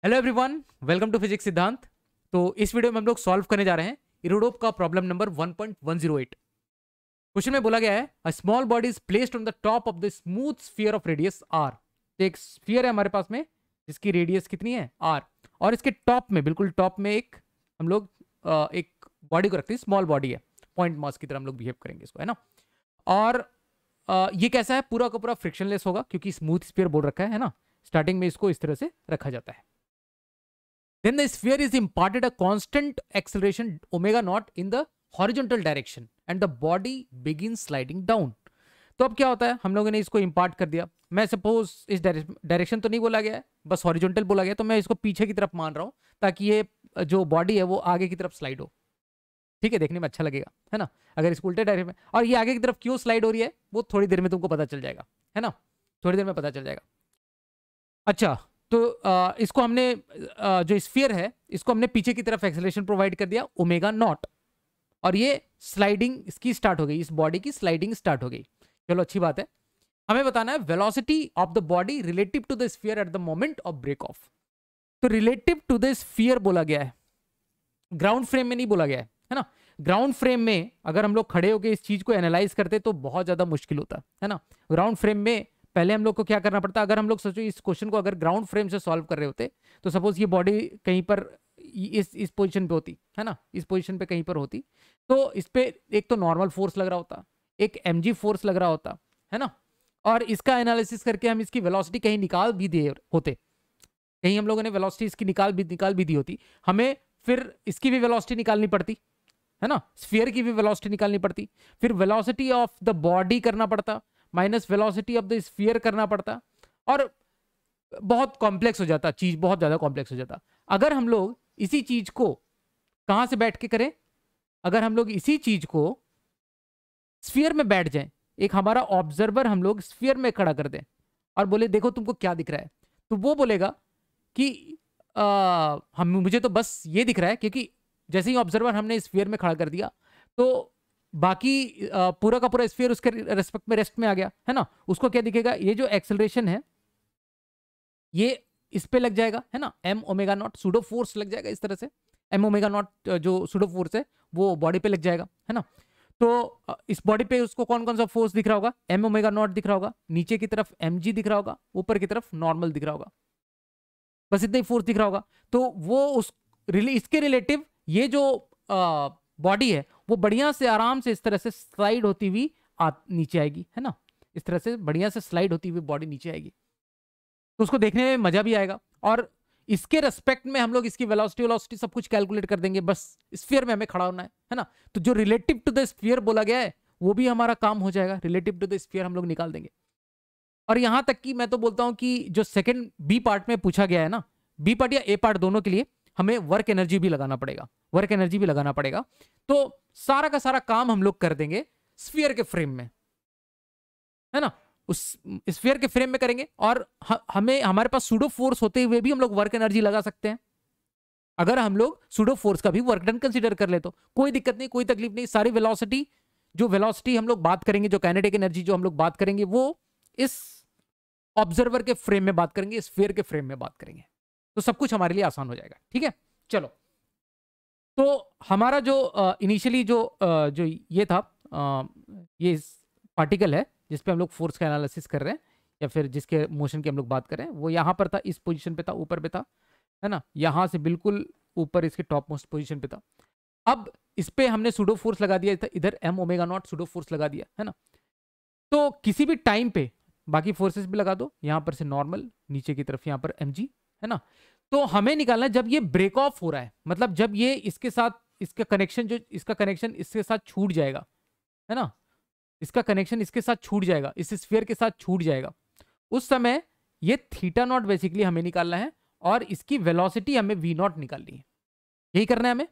Hello everyone, welcome to physics Siddhant. तो इस video में हम लोग सॉल्व करने जा रहे हैं इरोडोव का प्रॉब्लम नंबर 1.108। क्वेश्चन में बोला गया है a small body is placed on the top of the smooth sphere of radius R. तो एक स्फीयर है हमारे पास में जिसकी रेडियस कितनी है आर, और इसके टॉप में, बिल्कुल टॉप में एक हम लोग एक बॉडी को रखते हैं, स्मॉल बॉडी है, पॉइंट मास की तरह हम लोग बिहेव करेंगे इसको, है ना। और ये कैसा है, पूरा का पूरा फ्रिक्शनलेस होगा क्योंकि स्मूथ स्फीयर बोल रखा है ना। स्टार्टिंग में इसको इस तरह से रखा जाता है। Then the sphere is imparted a constant acceleration omega naught in the horizontal direction and the body begins sliding down. तो अब क्या होता है, हम लोगों ने इसको इम्पार्ट कर दिया। मैं सपोज इस डायरेक्शन तो नहीं बोला गया है, बस हॉरिजॉन्टल बोला गया, तो मैं इसको पीछे की तरफ मान रहा हूँ ताकि ये जो बॉडी है वो आगे की तरफ स्लाइड हो। ठीक है, देखने में अच्छा लगेगा, है ना। अगर इसको उल्टे डायरेक्शन में, और ये आगे की तरफ क्यों स्लाइड हो रही है वो थोड़ी देर में तुमको पता चल जाएगा, है ना, थोड़ी देर में पता चल जाएगा। अच्छा, तो इसको हमने जो स्फीयर है इसको हमने पीछे की तरफ एक्सेलरेशन प्रोवाइड कर दिया ओमेगा नॉट, और ये स्लाइडिंग इसकी स्टार्ट हो गई, इस बॉडी की स्लाइडिंग स्टार्ट हो गई। चलो अच्छी बात है। हमें बताना है velocity of the body relative to the sphere at the moment of break off. तो रिलेटिव टू द स्फीयर बोला गया है, ग्राउंड फ्रेम में नहीं बोला गया है ना। ग्राउंड फ्रेम में अगर हम लोग खड़े होकर इस चीज को एनालाइज करते तो बहुत ज्यादा मुश्किल होता है ना। ग्राउंड फ्रेम में पहले हम लोग को क्या करना पड़ता। अगर हम लोग सोचो इस क्वेश्चन को अगर ग्राउंड फ्रेम से सॉल्व कर रहे होते तो सपोज ये बॉडी कहीं पर इस पोजीशन पे होती, है ना, इस पोजीशन पे कहीं पर होती, तो इस पे एक तो नॉर्मल फोर्स लग रहा होता, एक mg फोर्स लग रहा होता, है ना। और इसका एनालिसिस करके हम इसकी वेलोसिटी कहीं निकाल भी दिए होते, कहीं हम लोगों ने वेलोसिटी इसकी निकाल भी दी होती, हमें फिर इसकी भी वेलोसिटी निकालनी पड़ती, है ना, स्फीयर की भी वेलोसिटी निकालनी पड़ती, फिर वेलोसिटी ऑफ द बॉडी करना पड़ता minus velocity of the sphere करना पड़ता, और बहुत कॉम्प्लेक्स हो जाता चीज, बहुत ज्यादा कॉम्प्लेक्स हो जाता। अगर हम लोग इसी चीज को कहां से बैठ के करें, अगर हम लोग इसी चीज को स्फीयर में बैठ जाएं, एक हमारा ऑब्जर्वर हम लोग स्फीयर में खड़ा कर दें और बोले देखो तुमको क्या दिख रहा है, तो वो बोलेगा कि मुझे तो बस ये दिख रहा है, क्योंकि जैसे ही ऑब्जर्वर हमने स्फीयर में खड़ा कर दिया तो बाकी पूरा का पूरा स्फीयर उसके रेस्पेक्ट में रेस्ट में आ गया, है ना। उसको क्या दिखेगा, ये जो एक्सेलरेशन है ये इस पे लग जाएगा, है ना, m omega not pseudo force लग जाएगा इस तरह से। m ओमेगा नॉट जो सूडो फोर्स है वो बॉडी पे लग जाएगा, है ना। तो इस बॉडी पे उसको कौन कौन सा फोर्स दिख रहा होगा, m ओमेगा नॉट दिख रहा होगा, नीचे की तरफ mg दिख रहा होगा, ऊपर की तरफ नॉर्मल दिख रहा होगा, बस इतना ही फोर्स दिख रहा होगा। तो वो इसके रिलेटिव ये जो बॉडी है वो बढ़िया से आराम से इस तरह से स्लाइड होती हुई नीचे आएगी, है ना। इस तरह से बढ़िया से स्लाइड होती हुई बॉडी नीचे आएगी, तो उसको देखने में मजा भी आएगा। और इसके रेस्पेक्ट में हम लोग इसकी वेलोसिटी सब कुछ कैलकुलेट कर देंगे, बस स्फीयर में हमें खड़ा होना है ना। तो जो रिलेटिव टू द स्फीयर बोला गया है वो भी हमारा काम हो जाएगा, रिलेटिव टू द स्फीयर हम लोग निकाल देंगे। और यहां तक कि मैं तो बोलता हूं कि जो सेकंड बी पार्ट में पूछा गया है ना, बी पार्ट या ए पार्ट दोनों के लिए हमें वर्क एनर्जी भी लगाना पड़ेगा, तो सारा का सारा काम हम लोग कर देंगे स्फीयर के फ्रेम में, है ना, उस स्फीयर के फ्रेम में करेंगे। और हमारे पास सूडो फोर्स होते हुए भी हम लोग वर्क एनर्जी लगा सकते हैं। अगर हम लोग सूडो फोर्स का भी वर्क डन कंसीडर कर ले तो कोई दिक्कत नहीं, कोई तकलीफ नहीं। सारी वेलोसिटी हम लोग बात करेंगे, जो काइनेटिक एनर्जी जो हम लोग बात करेंगे वो इस ऑब्जर्वर के फ्रेम में बात करेंगे, स्फीयर के फ्रेम में बात करेंगे, तो सब कुछ हमारे लिए आसान हो जाएगा। ठीक है, चलो। तो हमारा जो इनिशियली जो ये था, ये पार्टिकल है जिस पे हम लोग फोर्स का एनालिसिस कर रहे हैं या फिर जिसके मोशन की हम लोग बात कर रहे हैं, वो यहाँ पर था, इस पोजीशन पे था, ऊपर पे था, है ना, यहाँ से बिल्कुल ऊपर इसके टॉप मोस्ट पोजीशन पे था। अब इस पे हमने सूडो फोर्स लगा दिया था, इधर m omega not pseudo force लगा दिया, है ना। तो किसी भी टाइम पे बाकी फोर्सेस भी लगा दो, यहाँ पर से नॉर्मल, नीचे की तरफ यहाँ पर mg, है ना। तो हमें निकालना है जब ये ब्रेक ऑफ हो रहा है, मतलब जब ये इसके साथ इसका कनेक्शन इसके साथ छूट जाएगा, है ना, इसका कनेक्शन इसके साथ छूट जाएगा, इस स्फीयर के साथ छूट जाएगा, उस समय ये थीटा नॉट बेसिकली हमें निकालना है और इसकी वेलोसिटी हमें वी नॉट निकालनी है, यही करना है हमें।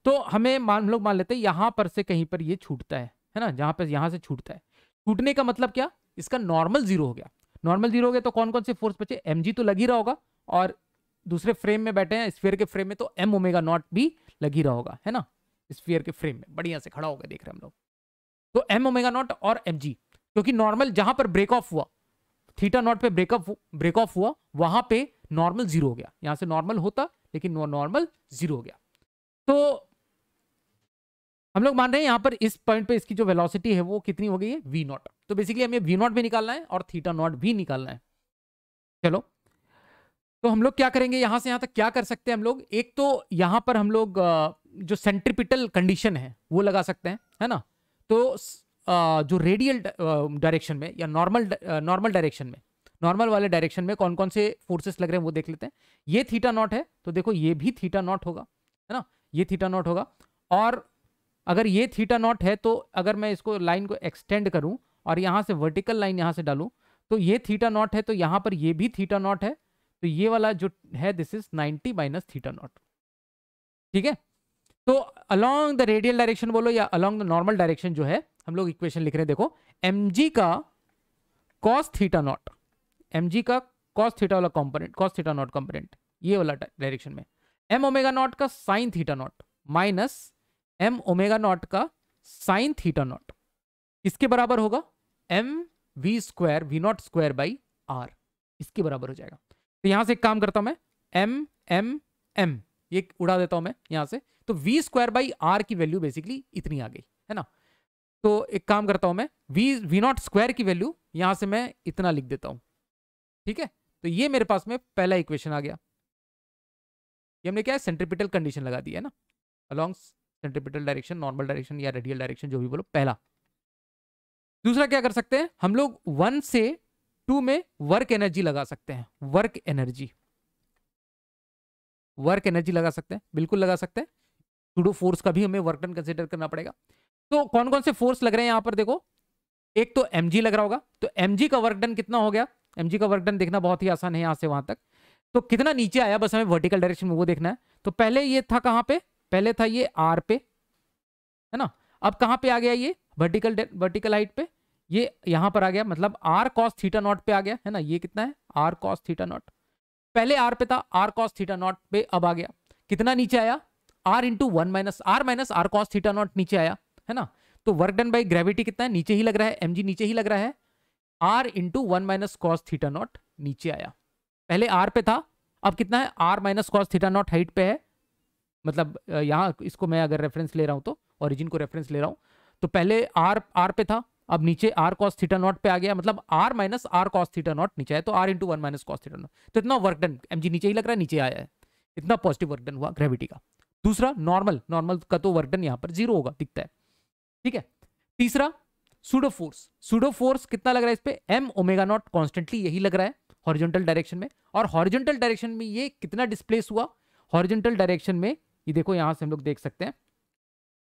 तो हमें हम लोग मान लेते हैं यहां पर से कहीं पर ये छूटता है ना, जहां पर यहां से छूटता है, छूटने का मतलब क्या, इसका नॉर्मल जीरो हो गया। नॉर्मल जीरो हो गया तो कौन कौन से फोर्स बचे, mg तो लग ही रहा होगा, और दूसरे फ्रेम में बैठे हैं स्फीयर के फ्रेम में, तो m ओमेगा नॉट भी लग ही रहा होगा, है ना, स्फीयर के फ्रेम में बढ़िया से खड़ा होकर देख रहे हैं हम लोग। तो m ओमेगा नॉट और mg, क्योंकि नॉर्मल जहां पर ब्रेक ऑफ हुआ, थीटा नॉट पे ब्रेक ऑफ हुआ, वहां पे नॉर्मल जीरो हो गया, यहां से नॉर्मल होता लेकिन नॉर्मल जीरो हो गया। तो हम लोग मान रहे हैं यहां पर इस पॉइंट पे इसकी जो वेलोसिटी है वो कितनी हो गई है, वी नॉट। तो बेसिकली हमें वी नॉट भी निकालना है और थीटा नॉट भी निकालना है। चलो तो हम लोग क्या करेंगे, यहां से यहां तक क्या कर सकते हैं हम लोग, एक तो यहां पर हम लोग जो सेंट्रीपिटल कंडीशन है वो लगा सकते हैं, है ना। तो जो रेडियल डायरेक्शन में या नॉर्मल डायरेक्शन में, नॉर्मल वाले डायरेक्शन में कौन कौन से फोर्सेस लग रहे हैं वो देख लेते हैं। ये थीटा नॉट है तो देखो ये भी थीटा नॉट होगा, है ना, ये थीटा नॉट होगा। और अगर ये थीटा नॉट है तो अगर मैं इसको लाइन को एक्सटेंड करूं और यहां से वर्टिकल लाइन यहां से डालूं तो ये थीटा नॉट है, तो यहां पर ये भी थीटा नॉट है, तो ये वाला जो है this is 90 minus theta naught. ठीक है, तो अलोंग द रेडियल डायरेक्शन बोलो या अलोंग द नॉर्मल डायरेक्शन जो है हम लोग इक्वेशन लिख रहे हैं, देखो mg का cos थीटा नॉट, mg का cos थीटा वाला component, cos theta not component ये वाला डायरेक्शन में, m ओमेगा नॉट का sin theta not minus m omega not का sin थीटा नॉट इसके बराबर होगा m v square v not square by r, इसके बराबर हो जाएगा। तो यहां से एक काम करता हूं मैं, m m m ये उड़ा देता हूं मैं यहां से, तो v स्क्वायर बाई r की वैल्यू बेसिकली इतनी आ गई, है ना। तो एक काम करता हूं मैं, वी नॉट स्क्वायर की वैल्यू यहां से मैं इतना लिख देता हूं। ठीक है, तो ये मेरे पास में पहला इक्वेशन आ गया। ये हमने क्या है, सेंट्रीपिटल कंडीशन लगा दी है ना, along centripetal direction, normal direction या रेडियल डायरेक्शन जो भी बोलो, पहला। दूसरा क्या कर सकते हैं हम लोग, 1 से 2 में वर्क एनर्जी लगा सकते हैं, वर्क एनर्जी, वर्क एनर्जी लगा सकते हैं, बिल्कुल लगा सकते हैं। सूडो फोर्स का भी हमें वर्क डन कंसीडर करना पड़ेगा। तो कौन कौन से फोर्स लग रहे हैं यहां पर देखो, एक तो mg लग रहा होगा, तो mg का वर्क डन कितना हो गया, mg का वर्क डन देखना बहुत ही आसान है, यहां से वहां तक तो कितना नीचे आया बस हमें वर्टिकल डायरेक्शन में वो देखना है। तो पहले ये था कहां पे, पहले था ये r पे, है ना, अब कहां पे आ गया ये वर्टिकल हाइट पे, ये यहां पर आ गया, मतलब r cos थीटा नॉट पे आ गया, है ना। ये कितना है r cos थीटा नॉट, पहले r पे था, r cos थीटा नॉट पे अब आ गया, कितना नीचे आया, r into 1 minus r cos theta not नीचे आया, है ना। तो वर्क डन बाई ग्रेविटी कितना है, नीचे ही लग रहा है, mg नीचे ही लग रहा है, r into 1 minus cos theta not नीचे आया, पहले r पे था अब कितना है, r minus cos theta not height पे है, मतलब यहाँ इसको मैं अगर रेफरेंस ले रहा हूं तो ओरिजिन को रेफरेंस ले रहा हूं, तो पहले r पे था अब नीचे r cos थीटा नॉट पे आ गया, मतलब r minus r cos theta not नीचे आया, तो r into 1 minus cos theta not, तो इतना वर्क डन, mg नीचे ही लग रहा है, नीचे आया है, इतना पॉजिटिव वर्क डन हुआ ग्रेविटी का। दूसरा नॉर्मल का तो वर्क डन यहाँ पर जीरो होगा दिखता है, ठीक है। तीसरा सूडो फोर्स कितना लग रहा है इस पे, m ओमेगा नॉट कॉन्स्टेंटली यही लग रहा है हॉरिजॉन्टल डायरेक्शन में, और हॉरिजॉन्टल डायरेक्शन में ये कितना डिस्प्लेस हुआ, हॉरिजॉन्टल डायरेक्शन में ये देखो यहां से हम लोग देख सकते हैं,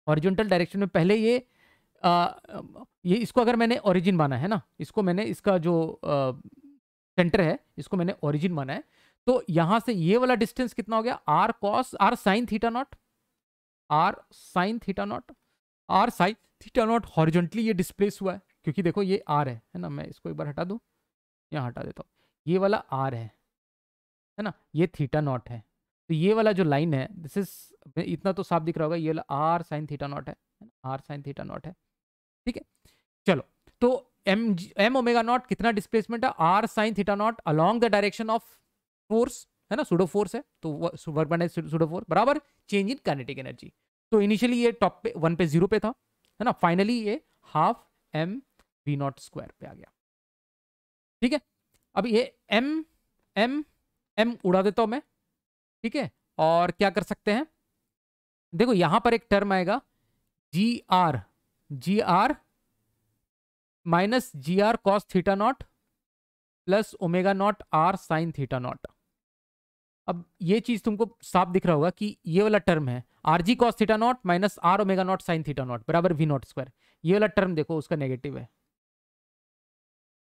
हॉरिजॉन्टल डायरेक्शन में पहले ये इसको अगर मैंने ओरिजिन माना है ना, इसको मैंने इसका जो सेंटर है इसको मैंने ओरिजिन माना है, तो यहां से ये वाला डिस्टेंस कितना हो गया, r sine theta not, r sine theta not horizontally ये डिस्प्लेस हुआ है, क्योंकि देखो ये r है ना, मैं इसको एक बार हटा दूं, यहाँ हटा देता हूँ, ये वाला r है ना, ये थीटा नॉट है, तो ये वाला जो लाइन है दिस इज, इतना तो साफ दिख रहा होगा, ये वाला r साइन थीटा नॉट है, r साइन थीटा नॉट है, ठीक है। चलो तो m ओमेगा नॉट कितना डिस्प्लेसमेंट है, r sine theta not along the direction of force, है ना, सूडो फोर्स है, तो वर्क डन है सूडो फोर्स बराबर चेंज इन काइनेटिक एनर्जी। तो इनिशियली ये टॉप पे 1 पे 0 पे था, है ना, फाइनली ये half m v not square पे आ गया, ठीक है। अब ये m उड़ा देता हूं मैं, ठीक है, और क्या कर सकते हैं, देखो यहां पर एक टर्म आएगा G R minus G R cos theta naught plus omega naught r sine theta naught. अब ये चीज तुमको साफ दिख रहा होगा कि ये वाला टर्म है are g cos theta not minus r omega not sine theta not बराबर v नॉट स्क्वायर, ये वाला टर्म देखो उसका नेगेटिव है,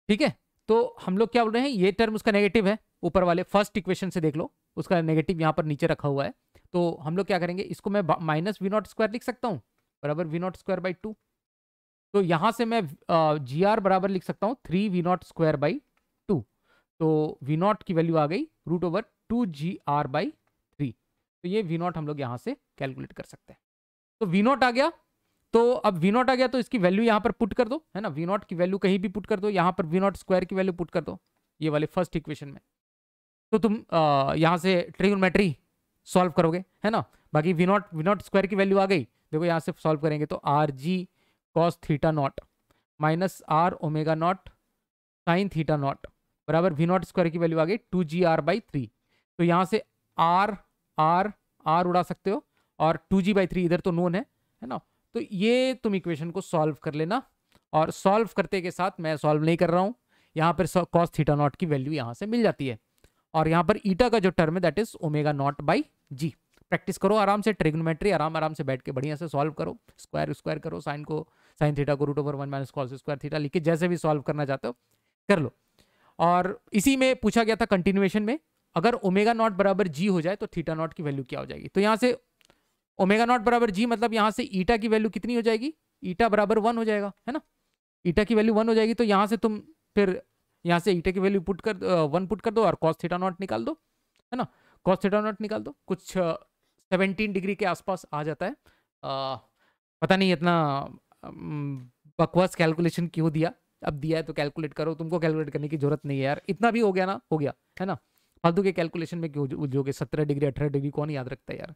ठीक है। तो हम लोग क्या बोल रहे हैं, ये टर्म उसका नेगेटिव है, ऊपर वाले फर्स्ट इक्वेशन से देख लो उसका नेगेटिव यहाँ पर नीचे रखा हुआ है, तो हम लोग क्या करेंगे, इसको मैं माइनस वी नॉट स्क्वायर लिख सकता हूँ बराबर वी नॉट स्क्वायर बाई 2, तो यहाँ से मैं जी आर बराबर लिख सकता हूँ 3 वी नॉट स्क्वायर बाई 2, तो वी नॉट की वैल्यू आ गई रूट ओवर 2gr/3, तो ये वी नॉट हम लोग यहाँ से कैलकुलेट कर सकते हैं। तो वी नॉट आ गया, तो अब वी नॉट आ गया तो इसकी वैल्यू यहाँ पर पुट कर दो, है ना, वी नॉट की वैल्यू कहीं भी पुट कर दो, यहाँ पर वी नॉट स्क्वायर की वैल्यू पुट कर दो ये वाले फर्स्ट इक्वेशन में, तो तुम यहाँ से ट्रिग्नोमेट्री सॉल्व करोगे, है ना। बाकी वी नॉट स्क्वायर की वैल्यू आ गई, देखो यहाँ से सॉल्व करेंगे तो R g cos theta not minus R omega not sine theta not बराबर वी नॉट स्क्वायर की वैल्यू आ गई 2GR/3। तो यहाँ से आर आर आर उड़ा सकते हो और 2G/3 इधर तो नोन है ना। तो ये तुम इक्वेशन को सॉल्व कर लेना, और सॉल्व करते के साथ मैं सॉल्व नहीं कर रहा हूँ, यहाँ पर कॉस थीटा नॉट की वैल्यू यहाँ से मिल जाती है, और यहाँ पर ईटा का जो टर्म है that is omega not by g. Practice करो आराम से, ट्रिग्नोमेट्री आराम से बैठ के बढ़िया से सॉल्व करो, स्क्वायर स्क्वायर करो, साइन थीटा को √1 माइनस कॉस स्क्वायर थीटा लिख के जैसे भी सॉल्व करना चाहते हो कर लो। और इसी में पूछा गया था कंटिन्यूएशन में, अगर ओमेगा नॉट बराबर जी हो जाए तो थीटा नॉट की वैल्यू क्या हो जाएगी। तो यहाँ से ओमेगा नॉट बराबर जी मतलब यहाँ से ईटा की वैल्यू कितनी हो जाएगी, ईटा बराबर 1 हो जाएगा, है ना। ईटा की वैल्यू 1 हो जाएगी, तो यहाँ से तुम फिर यहाँ से ईटा की वैल्यू 1 पुट कर दो और कॉस थीटा नॉट निकाल दो, है ना। कॉस थीटा नॉट निकाल दो, कुछ 17 डिग्री के आसपास आ जाता है। पता नहीं इतना बकवास कैलकुलेशन क्यों दिया, अब दिया है तो कैलकुलेट करो, तुमको कैलकुलेट करने की जरूरत नहीं है यार, इतना भी हो गया ना, हो गया, है ना। फालतू के कैलकुलेशन में क्यों उलझोगे, 17 डिग्री 18 डिग्री कौन याद रखता है यार,